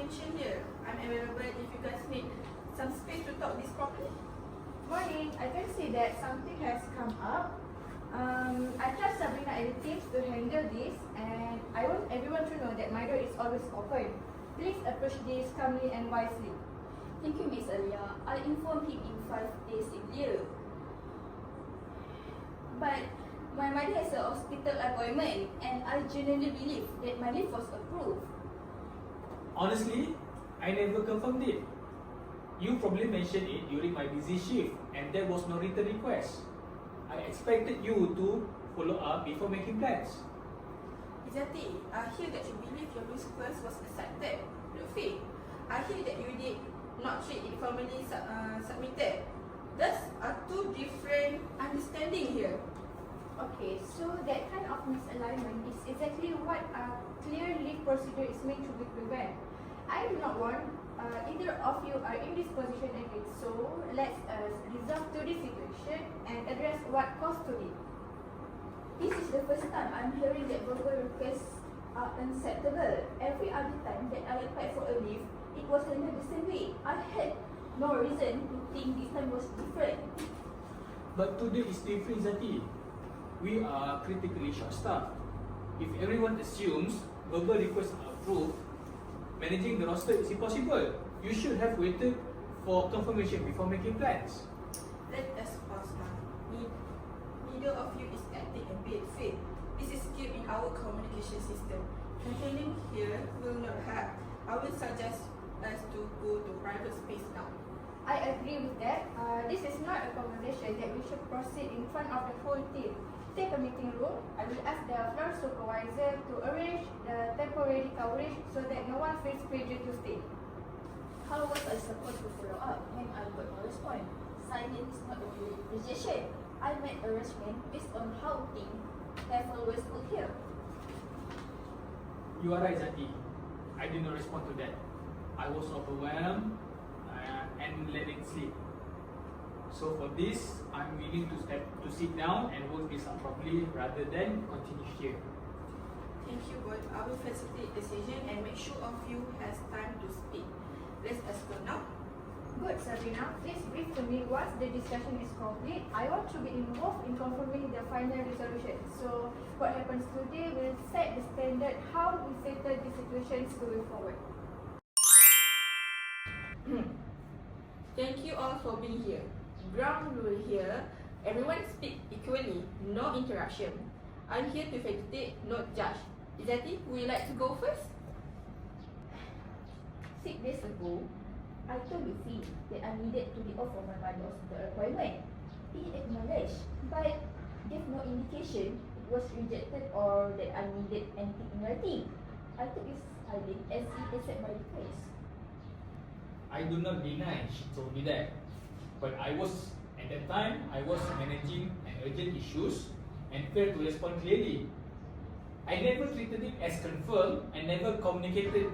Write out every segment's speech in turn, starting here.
mentioned here. I'm available if you guys need some space to talk this properly. Morning. I can see that something has come up. I trust Sabrina and the teams to handle this, and I want everyone to know that my door is always open. Please approach this calmly and wisely. Thank you, Miss Alia. I informed him in 5 days earlier. But my mother has a hospital appointment, and I genuinely believe that my leave was approved. Honestly, I never confirmed it. You probably mentioned it during my busy shift, and there was no written request. I expected you to follow up before making plans. Izati, I hear that you believe your request was accepted. Lutfi, I hear that you did not treat it formally submitted. Thus, are two different understanding here. Okay, so that kind of misalignment is exactly what a clear leave procedure is meant to be prevent. I do not want either of you are in this position again, so let's resolve to this situation and address what caused to it. This is the first time I'm hearing that verbal requests are unacceptable. Every other time that I applied for a leave, it was handled the same way. I had no reason to think this time was different. But today is different, Zati. We are critically short-staffed. If everyone assumes verbal requests are approved, managing the roster is impossible. You should have waited for confirmation before making plans. Let us pause now. Neither of you is acting in bad faith. This is skill in our communication system. Complaining here will not help. I will suggest us to go to private space now. I agree with that. This is not a conversation that we should proceed in front of the whole team. Take a meeting room. I will ask the floor supervisor to arrange the temporary coverage so that no one feels pressure to stay. How was I supposed to follow up when I got no response? Silence is not a rejection. I made arrangement based on how things have always put here. You are right, Zati. I did not respond to that. I was overwhelmed and let it slip. So for this, I'm willing to sit down and work this out properly rather than continue here. Thank you both. I will facilitate decision and make sure of you has time to speak. Let's escort now. Good, Sabrina. Please brief to me once the discussion is complete. I want to be involved in confirming the final resolution. So what happens today will set the standard how we settle the situations going forward. Thank you all for being here. Ground rule here, everyone speak equally, no interruption. I'm here to facilitate, not judge. Izati, would you like to go first? 6 days ago, I told Luffy that I needed to be off from my mother's appointment. He acknowledged, but gave no indication it was rejected or that I needed anything in writing. I took his silence as he accepted my request. I do not deny she told me that. But at that time, I was managing an urgent issues and failed to respond clearly. I never treated it as confirmed and never communicated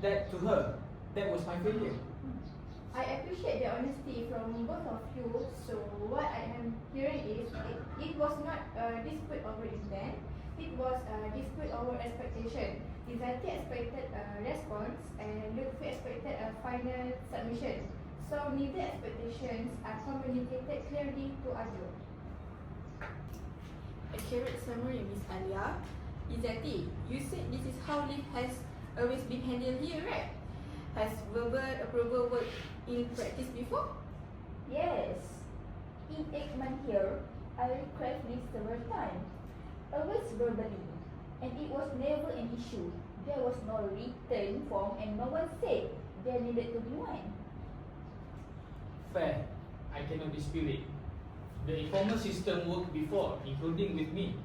that to her. That was my failure. I appreciate the honesty from both of you. So what I am hearing is it was not a dispute over intent. It was a dispute over expectation. Izati expected a response and Lutfi expected a final submission. So neither expectations are communicated clearly to other. Accurate summary, Miss Alia. Izati, you said this is how leave has always been handled here, right? Has verbal approval worked in practice before? Yes. In 8 months here, I requested leave several times, always verbally, and it was never an issue. There was no written form and no one said there needed to be one. Fair. I cannot dispute it. The informal system worked before, including with me.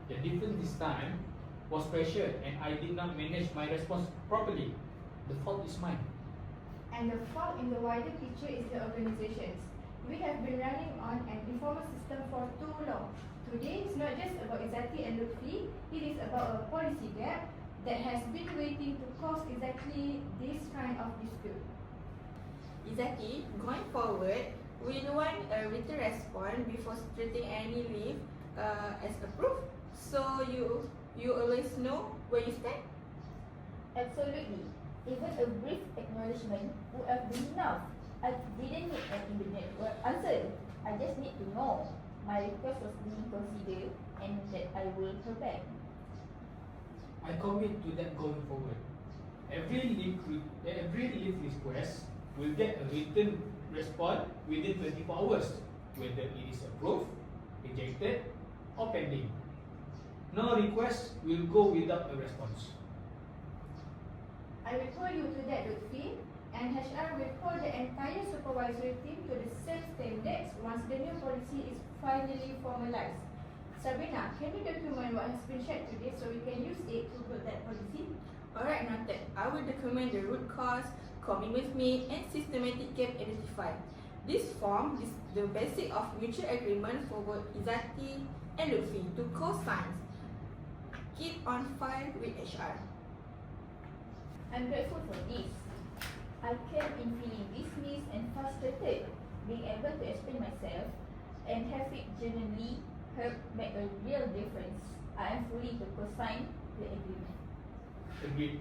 The difference this time was pressure and I did not manage my response properly. The fault is mine. And the fault in the wider picture is the organizations. We have been running on an informal system for too long. Today is not just about Izati and Lutfi, it is about a policy gap that has been waiting to cause exactly this kind of dispute. Izati, going forward, we want a written response before treating any leave as approved. So you always know where you stand? Absolutely. Even a brief acknowledgement would have been enough. I didn't need an immediate answer. I just need to know my request was being considered and that I will hear back. I commit to that going forward. Every leave request will get a written response within 24 hours, whether it is approved, rejected, or pending. No request will go without a response. I will hold you to that, Lutfi, and HR will hold the entire supervisory team to the same standards once the new policy is finally formalized. Sabrina, can you document what has been shared today so we can use it to build that policy? Alright, noted. I will document the root cause, commitment made, and systematic gap identified. This form is the basic of mutual agreement for both Izzati and Lutfi to co-sign. Keep on file with HR. I'm grateful for this. I came in feeling dismissed and frustrated. Being able to explain myself and have it genuinely help make a real difference. I am fully to co-sign the agreement. Agreed.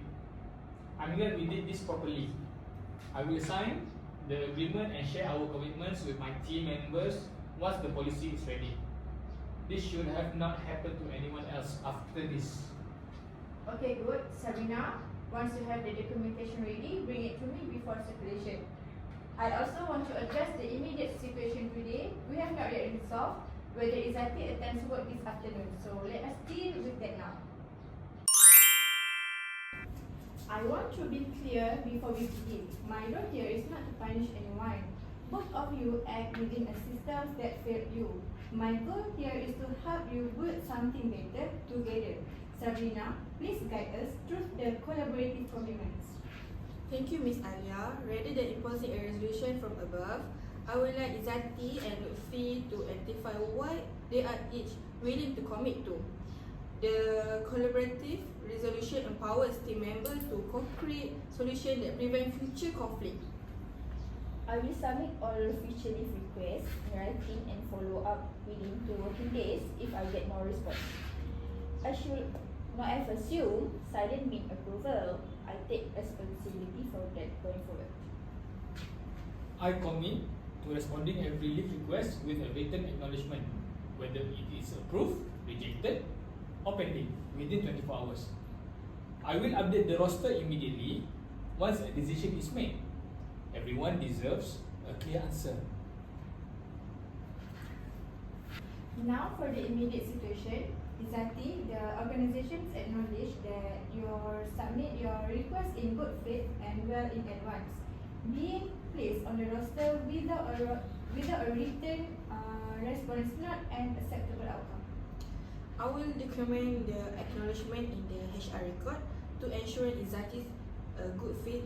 I'm glad we did this properly. I will sign the agreement and share our commitments with my team members once the policy is ready. This should have not happened to anyone else after this. Okay, good. Sabrina, once you have the documentation ready, bring it to me before circulation. I also want to address the immediate situation today. We have not yet resolved whether Izzati attends work this afternoon, so let us deal with that now. I want to be clear before we begin. My role here is not to punish anyone. Both of you act within a system that failed you. My goal here is to help you build something better together. Sabrina, please guide us through the collaborative commitments. Thank you, Ms. Alia. Rather than imposing a resolution from above, I would like Izzati and Lutfi to identify what they are each willing to commit to. The collaborative resolution empowers team members to co-create solutions that prevent future conflict. I will submit all future leave requests in writing and follow up within 2 working days if I get no response. I should not have assumed silent means approval. I take responsibility for that going forward. I commit to responding every leave request with a written acknowledgement, whether it is approved, rejected, or pending within 24 hours. I will update the roster immediately once a decision is made. Everyone deserves a clear answer. Now for the immediate situation, Izzati, the organizations acknowledge that you submit your request in good faith and well in advance. Being placed on the roster without a written response is not an acceptable outcome. I will document the acknowledgement in the HR record to ensure Izzati's good faith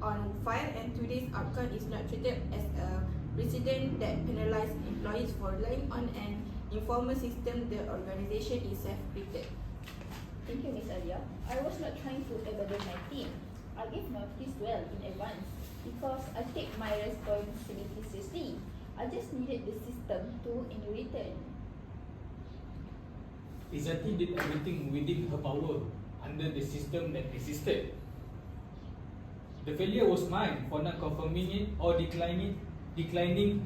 on file, and today's outcome is not treated as a precedent that penalizes employees for relying on an informal system the organization itself created. Thank you, Ms. Alia. I was not trying to abandon my team. I gave notice well in advance because I take my responsibility seriously. I just needed the system to in return. Izzati did everything within her power under the system that existed. The failure was mine for not confirming it or declining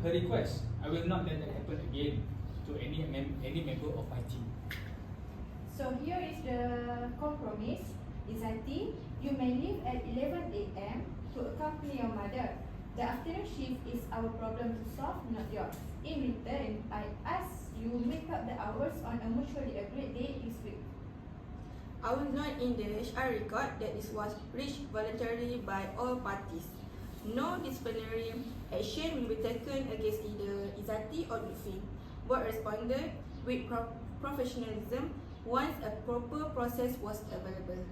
her request. I will not let that happen again to any member of my team. So here is the compromise. Izzati, you may leave at 11 a.m. to accompany your mother. The afternoon shift is our problem to solve, not yours. In return, I ask you make up the hours on a mutually agreed day this week. I will note in the HR record that this was reached voluntarily by all parties. No disciplinary action will be taken against either Izzati or Lutfi. Both responded with professionalism once a proper process was available.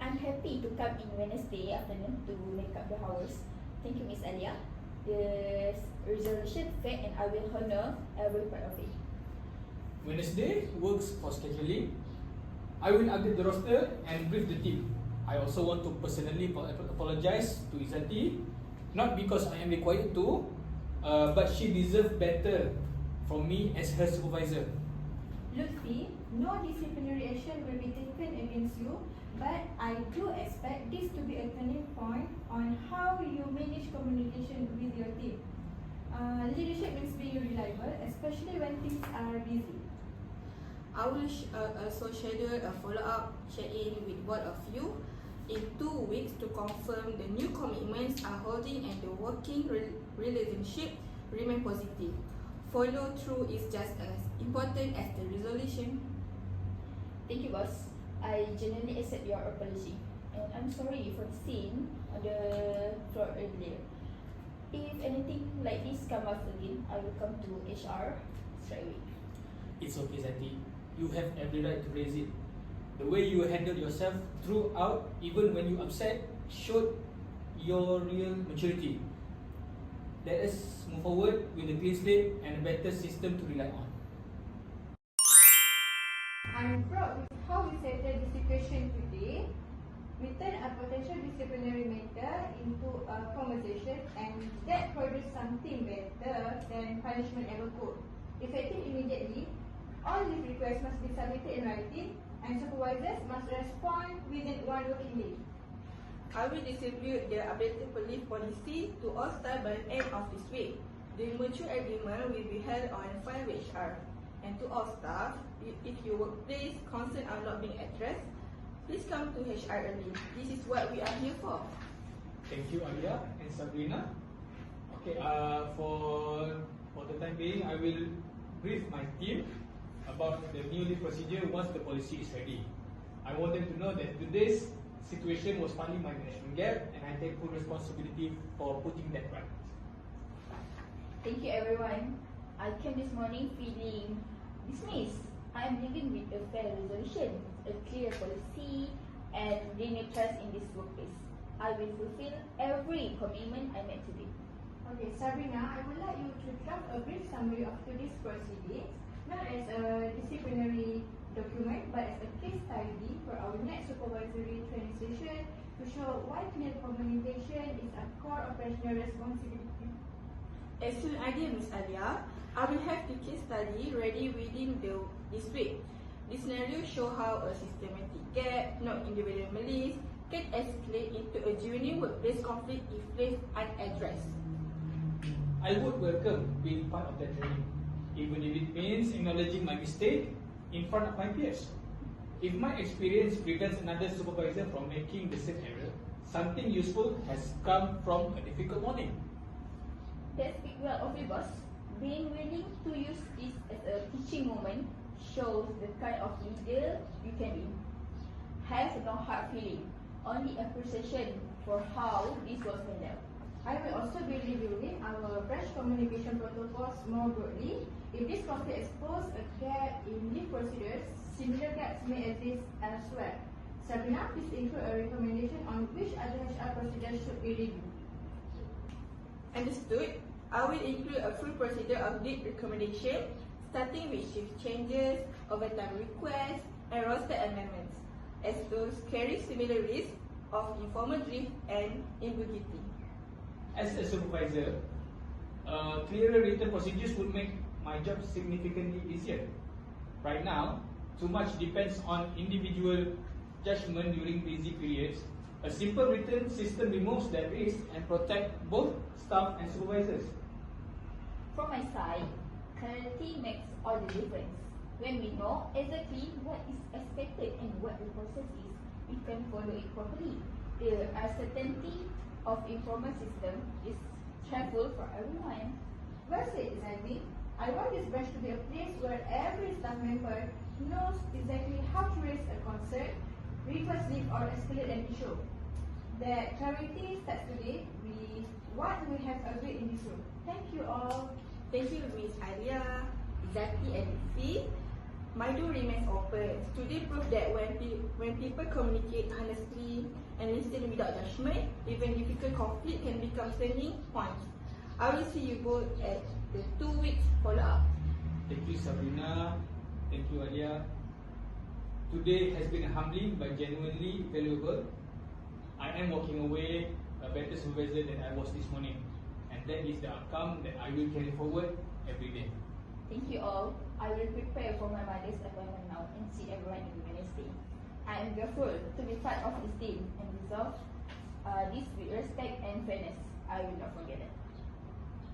I'm happy to come in Wednesday afternoon to make up the hours. Thank you, Ms. Alia. The resolution fair and I will honor every part of it. Wednesday works for scheduling. I will update the roster and brief the team. I also want to personally apologize to Izzati, not because I am required to, but she deserves better from me as her supervisor. Lutfi, no disciplinary action will be taken against you, but I do expect this be a turning point on how you manage communication with your team. Leadership means being reliable, especially when things are busy. I will also schedule a follow-up check-in with both of you in 2 weeks to confirm the new commitments are holding and the working relationship remain positive. Follow through is just as important as the resolution. Thank you, boss. I genuinely accept your apology, and I'm sorry for the scene on the floor earlier. If anything like this comes up again, I will come to HR straight away. It's okay, Zati. You have every right to raise it. The way you handled yourself throughout, even when you upset, showed your real maturity. Let us move forward with a clean slate and a better system to rely on. I'm proud with how we settled the situation today. We turned a potential disciplinary matter into a conversation, and that produced something better than punishment ever could. Effective immediately, all these requests must be submitted in writing, and supervisors must respond within 1 working day. I will distribute the updated police policy to all staff by the end of this week. The mutual agreement will be held on file with HR. And to all staff, if your workplace concerns are not being addressed, please come to HR early. This is what we are here for. Thank you, Alia and Sabrina. Okay, for the time being, I will brief my team about the new leave procedure once the policy is ready. I want them to know that today's situation was partly my management gap, and I take full responsibility for putting that right. Thank you, everyone. I came this morning feeling dismissed. I am living with a fair resolution, a clear policy, and renewed trust in this workplace. I will fulfill every commitment I made today. Okay, Sabrina, I would like you to draft a brief summary of today's proceedings, not as a disciplinary document, but as a case study for our next supervisory training session to show why clear communication is a core operational responsibility. Excellent idea, Ms. Alia. I will have the case study ready within this week. This scenario shows how a systematic gap, not individual malice, can escalate into a genuine workplace conflict if left unaddressed. I would welcome being part of that training, even if it means acknowledging my mistake in front of my peers. If my experience prevents another supervisor from making the same error, something useful has come from a difficult morning. That speaks well of you, boss. Being willing to use this as a teaching moment shows the kind of leader you can be. Have no hard feeling, only appreciation for how this was handled. I will also be reviewing our branch communication protocols more broadly. If this conflict exposes a gap in leave procedures, similar gaps may exist elsewhere. Sabrina, please include a recommendation on which other HR procedures should be reviewed. Understood. I will include a full procedure of leave recommendation, starting with shift changes, overtime requests, and roster amendments, as those carry similar risks of informal drift and ambiguity. As a supervisor, clearer written procedures would make my job significantly easier. Right now, too much depends on individual judgment during busy periods. A simple written system removes that risk and protects both staff and supervisors. From my side, clarity makes all the difference. When we know exactly what is expected and what the process is, we can follow it properly. The uncertainty of informal system is stressful for everyone. Well said, Zati. I want this branch to be a place where every staff member knows exactly how to raise a concern, request leave, or escalate an issue. That clarity starts today with what we have agreed in this room. Thank you all. Thank you, Ms. Alia, Zaki, and Fee. My door remains open. Today proved that when people communicate honestly and listen without judgment, even difficult conflict can become turning points. I will see you both at the 2 weeks follow-up. Thank you, Sabrina. Thank you, Alia. Today has been humbling but genuinely valuable. I am walking away a better supervisor than I was this morning, and that is the outcome that I will carry forward every day. Thank you all. I will prepare for my mother's appointment now and see everyone on Wednesday. I am grateful to be part of this team and resolve this with respect and fairness. I will not forget that.